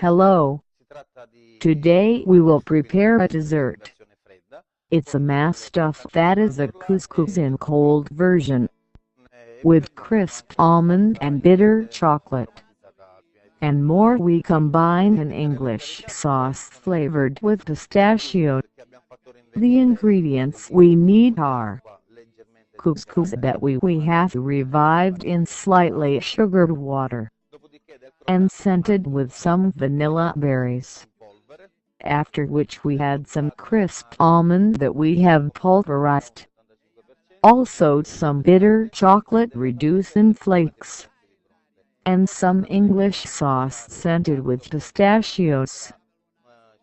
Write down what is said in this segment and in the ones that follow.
Hello. Today we will prepare a dessert. It's a masstuff that is a couscous in cold version, with crisp almond and bitter chocolate. And more, we combine an English sauce flavored with pistachio. The ingredients we need are couscous that we have revived in slightly sugared water and scented with some vanilla berries, after which we add some crisp almond that we have pulverized. Also some bitter chocolate reduced in flakes, and some English sauce scented with pistachios.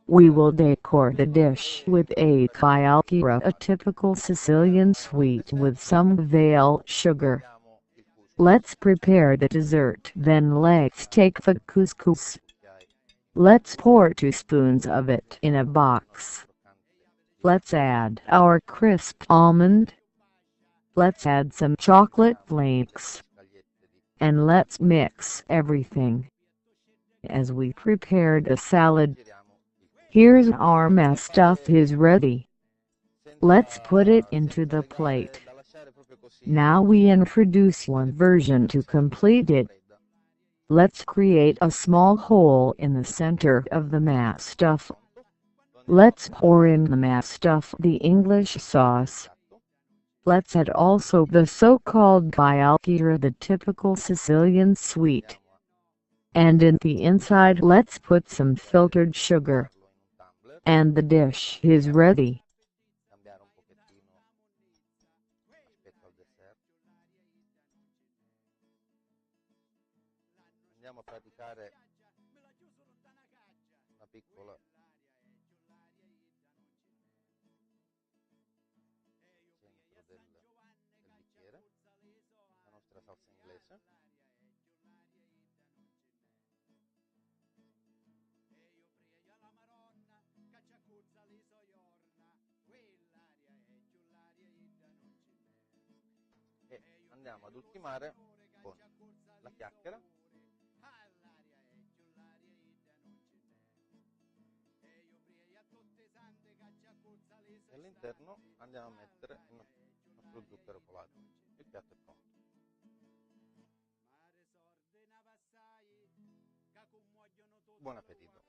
We will decor the dish with a chiacchiera, a typical Sicilian sweet with some veil sugar. Let's prepare the dessert. Then let's take the couscous. Let's pour 2 spoons of it in a box. Let's add our crisp almond. Let's add some chocolate flakes. And let's mix everything. As we prepared a salad, here's our masstuff is ready. Let's put it into the plate. Now we introduce one version to complete it. Let's create a small hole in the center of the masstuff. Let's pour in the masstuff the English sauce. Let's add also the so-called chiacchiera, the typical Sicilian sweet. And in the inside let's put some filtered sugar. And the dish is ready. Andiamo a praticare una piccola centro del bicchiere, la nostra salsa inglese. E andiamo ad ultimare con la chiacchiera. E all'interno andiamo a mettere il nostro zucchero colato. Il piatto è pronto. Buon appetito!